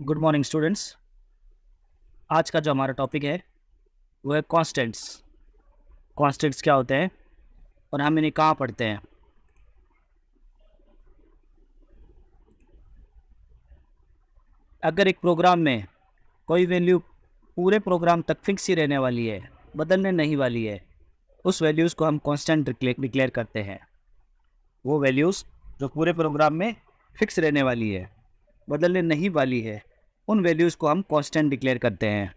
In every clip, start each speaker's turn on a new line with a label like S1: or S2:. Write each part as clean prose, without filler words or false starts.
S1: Good morning students. आज का जो हमारा टॉपिक है वो है कॉन्स्टेंट्स। कॉन्स्टेंट्स क्या होते हैं और हम इन्हें कहाँ पढ़ते हैं। अगर एक प्रोग्राम में कोई वैल्यू पूरे प्रोग्राम तक फिक्स ही रहने वाली है, बदलने नहीं वाली है, उस वैल्यूज़ को हम कांस्टेंट डिक्लेयर करते हैं। वो वैल्यूज़ जो पूरे प्रोग्राम में फिक्स रहने वाली है, बदलने नहीं वाली है, उन वैल्यूज़ को हम कांस्टेंट डिक्लेयर करते हैं।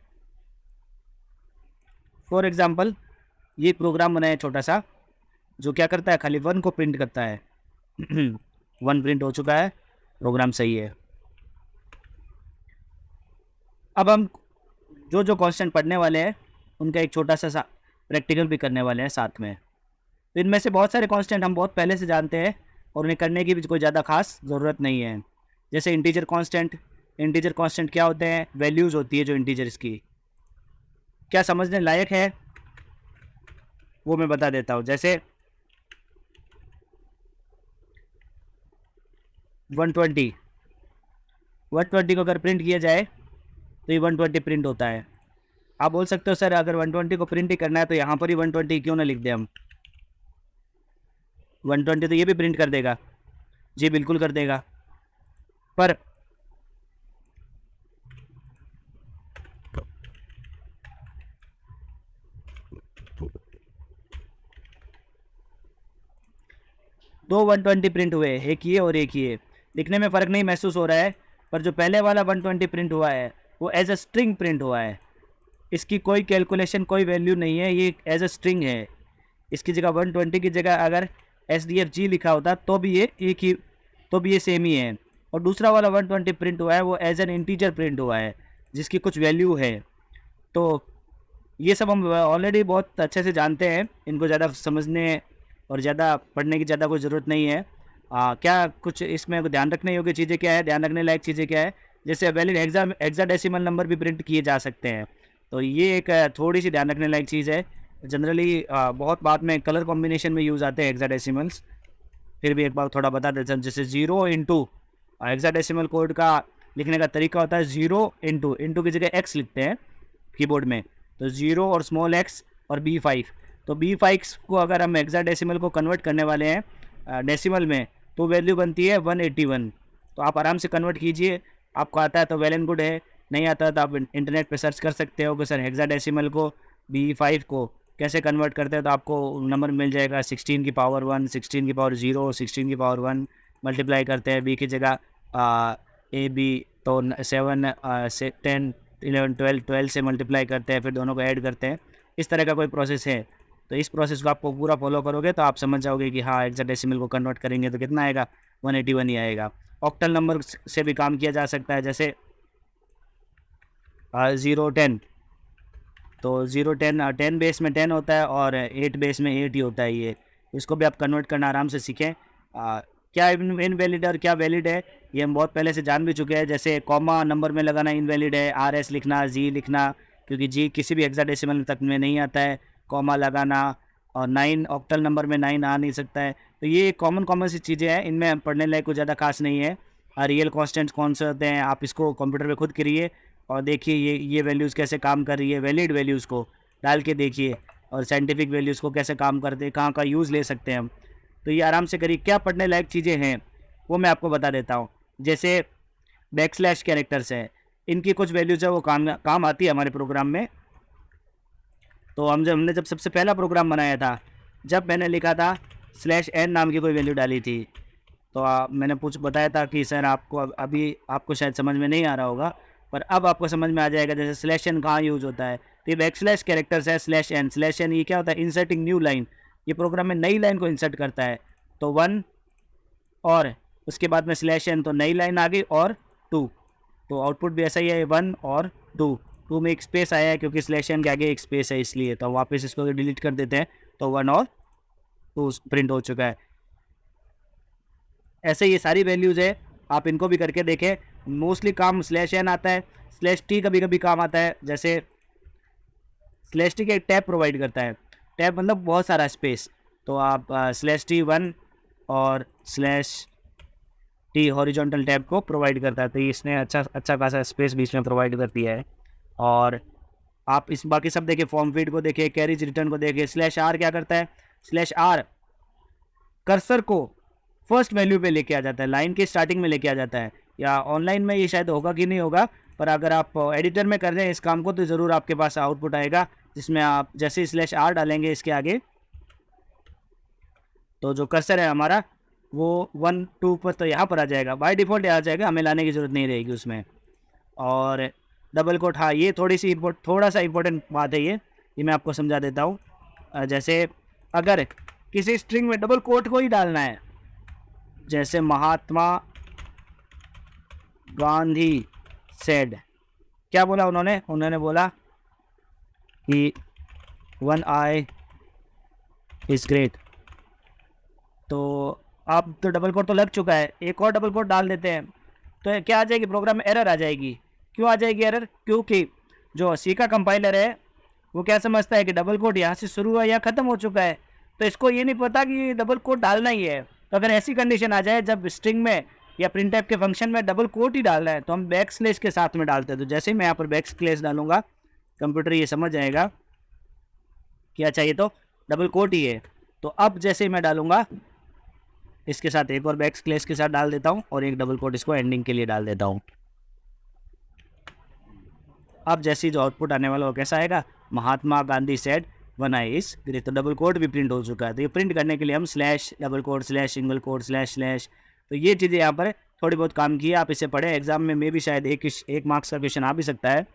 S1: फॉर एग्जांपल, ये प्रोग्राम बनाया छोटा सा, जो क्या करता है, खाली 1 को प्रिंट करता है। 1 प्रिंट हो चुका है, प्रोग्राम सही है। अब हम जो जो कांस्टेंट पढ़ने वाले हैं उनका एक छोटा सा प्रैक्टिकल भी करने वाले हैं साथ में। तो इनमें से बहुत सारे कांस्टेंट हम बहुत पहले से जानते हैं और उन्हें करने की भी कोई ज़्यादा खास ज़रूरत नहीं है। जैसे इंटीजर कांस्टेंट। इंटीजर कांस्टेंट क्या होते हैं? वैल्यूज़ होती है जो इंटीजर्स की। क्या समझने लायक है वो मैं बता देता हूँ। जैसे 120 को अगर प्रिंट किया जाए तो ये 120 प्रिंट होता है। आप बोल सकते हो सर, अगर 120 को प्रिंट ही करना है तो यहाँ पर ही 120 क्यों ना लिख दें हम। 120 तो ये भी प्रिंट कर देगा। जी बिल्कुल कर देगा, पर दो 120 प्रिंट हुए, एक ये और एक ये। दिखने में फ़र्क नहीं महसूस हो रहा है, पर जो पहले वाला 120 प्रिंट हुआ है वो एज अ स्ट्रिंग प्रिंट हुआ है। इसकी कोई कैलकुलेशन, कोई वैल्यू नहीं है, ये एज अ स्ट्रिंग है। इसकी जगह 120 की जगह अगर SDFG लिखा होता तो भी ये एक ही, तो भी ये सेम ही है। और दूसरा वाला 120 प्रिंट हुआ है वो एज एन इंटीजर प्रिंट हुआ है, जिसकी कुछ वैल्यू है। तो ये सब हम ऑलरेडी बहुत अच्छे से जानते हैं, इनको ज़्यादा समझने और ज़्यादा पढ़ने की ज़्यादा कोई ज़रूरत नहीं है। क्या कुछ इसमें ध्यान रखने योग्य चीज़ें क्या है, ध्यान रखने लायक चीज़ें क्या है? जैसे वैलिड हेक्साडेसिमल नंबर भी प्रिंट किए जा सकते हैं, तो ये एक थोड़ी सी ध्यान रखने लायक चीज़ है। जनरली बहुत बाद में कलर कॉम्बिनेशन में यूज़ आते हैं हेक्साडेसिमल्स। फिर भी एक बार थोड़ा बता देता हूँ। जैसे 0 इंटू हेक्साडेसिमल कोड का लिखने का तरीका होता है 0 इंटू की जगह x लिखते हैं कीबोर्ड में, तो 0 और स्मॉल x और B5। तो B5 को अगर हम हेक्साडेसिमल को कन्वर्ट करने वाले हैं डेसिमल में, तो वैल्यू बनती है 181। तो आप आराम से कन्वर्ट कीजिए, आपको आता है तो वेल एंड गुड है, नहीं आता है तो आप इंटरनेट पे सर्च कर सकते हो कि सर हेक्साडेसिमल को B5 को कैसे कन्वर्ट करते हैं, तो आपको नंबर मिल जाएगा 16 की पावर 1, 16 की पावर 0, 16 की पावर 1। मल्टीप्लाई करते हैं बी की जगह AB, तो 7 से 10 11 12 12 से मल्टीप्लाई करते हैं, फिर दोनों को ऐड करते हैं। इस तरह का कोई प्रोसेस है, तो इस प्रोसेस को आपको पूरा फॉलो करोगे तो आप समझ जाओगे कि हाँ, हेक्साडेसिमल को कन्वर्ट करेंगे तो कितना आएगा, 181 ही आएगा। ऑक्टल नंबर से भी काम किया जा सकता है, जैसे 0 10। तो 10 बेस में 10 होता है और 8 बेस में 8 ही होता है। ये इसको भी आप कन्वर्ट करना आराम से सीखें। क्या इनवैलिड और क्या वैलिड है ये हम बहुत पहले से जान भी चुके हैं। जैसे कॉमा नंबर में लगाना इनवैलिड है, RS लिखना, जी लिखना, क्योंकि जी किसी भी हेक्साडेसिमल तक में नहीं आता है। कॉमा लगाना, और 9 ऑक्टल नंबर में 9 आ नहीं सकता है। तो ये कॉमन सी चीज़ें हैं, इनमें पढ़ने लायक कुछ ज़्यादा खास नहीं है। रियल कॉन्स्टेंट्स कौन से होते हैं आप इसको कंप्यूटर पे खुद करिए और देखिए ये वैल्यूज़ कैसे काम कर रही है। वैलिड वैल्यूज़ को डाल के देखिए और साइंटिफिक वैल्यूज़ को कैसे काम करते हैं, कहाँ का यूज़ ले सकते हैं हम। तो ये आराम से करिए। क्या पढ़ने लायक चीज़ें हैं वो मैं आपको बता देता हूँ। जैसे बैकस्लैश कैरेक्टर्स हैं, इनकी कुछ वैल्यूज़ है वो काम आती है हमारे प्रोग्राम में। तो हमने जब सबसे पहला प्रोग्राम बनाया था, जब मैंने लिखा था /n नाम की कोई वैल्यू डाली थी, तो मैंने बताया था कि सर आपको अभी आपको शायद समझ में नहीं आ रहा होगा, पर अब आपको समझ में आ जाएगा। जैसे /n कहाँ यूज़ होता है, तो ये बैकस्लैश कैरेक्टर्स है। /n ये क्या होता है? Inserting new line. ये प्रोग्राम में नई लाइन को इंसर्ट करता है। तो 1 और उसके बाद में /n, तो नई लाइन आ गई, और 2। तो आउटपुट भी ऐसा ही है, 1 और 2 में एक स्पेस आया है क्योंकि /n के आगे एक स्पेस है इसलिए। तो वापस इसको डिलीट कर देते हैं, तो 1 और 2 प्रिंट हो चुका है। ऐसे ये सारी वैल्यूज़ है, आप इनको भी करके देखें। मोस्टली काम /n आता है, /t कभी कभी काम आता है। जैसे /t का एक टैब प्रोवाइड करता है, टैब मतलब बहुत सारा स्पेस। तो आप /t1 और टी हॉरिजॉन्टल टैब को प्रोवाइड करता है, तो इसने अच्छा खासा स्पेस बीच में प्रोवाइड कर दिया है। और आप इस बाकी सब देखिए, फॉर्म फीड को देखिए, कैरिज रिटर्न को देखिए। स्लैश आर क्या करता है, स्लैश आर कर्सर को फर्स्ट वैल्यू पे लेके आ जाता है, लाइन के स्टार्टिंग में लेके आ जाता है। या ऑनलाइन में ये शायद होगा कि नहीं होगा, पर अगर आप एडिटर में कर रहे हैं इस काम को तो ज़रूर आपके पास आउटपुट आएगा, जिसमें आप जैसे स्लैश आर डालेंगे इसके आगे, तो जो कर्सर है हमारा वो 1 2 पर तो यहाँ पर आ जाएगा, बाय डिफ़ॉल्ट आ जाएगा, हमें लाने की ज़रूरत नहीं रहेगी उसमें। और डबल कोट, हाँ ये थोड़ा सा इम्पोर्टेंट बात है, ये मैं आपको समझा देता हूँ। जैसे अगर किसी स्ट्रिंग में डबल कोट को ही डालना है, जैसे महात्मा गांधी सेड, क्या बोला उन्होंने बोला कि 1 आई इज़ ग्रेट, तो अब तो डबल कोट तो लग चुका है, एक और डबल कोट डाल देते हैं तो क्या आ जाएगी, प्रोग्राम में एरर आ जाएगी। क्यों आ जाएगी एरर, क्योंकि जो सी का कंपाइलर है वो क्या समझता है कि डबल कोट यहाँ से शुरू हुआ या ख़त्म हो चुका है, तो इसको ये नहीं पता कि डबल कोट डालना ही है। तो अगर ऐसी कंडीशन आ जाए जब स्ट्रिंग में या प्रिंटफ के फंक्शन में डबल कोट ही डालना है, तो हम बैक स्लैश के साथ में डालते हैं। तो जैसे ही मैं यहाँ पर बैक स्लैश डालूंगा, कंप्यूटर ये समझ जाएगा क्या चाहिए, तो डबल कोट ही है। तो अब जैसे ही मैं डालूंगा इसके साथ एक और बैक स्लैश के साथ डाल देता हूँ और एक डबल कोट इसको एंडिंग के लिए डाल देता हूँ। अब जैसे जो आउटपुट आने वाला वो कैसा आएगा, Mahatma Gandhi said 1 I is great, तो डबल कोट भी प्रिंट हो चुका है। तो ये प्रिंट करने के लिए हम slash double quote slash single quote slash slash, तो ये चीज़ें यहाँ पर थोड़ी बहुत काम की है, आप इसे पढ़ें, एग्जाम में भी शायद एक मार्क्स का क्वेश्चन आ भी सकता है।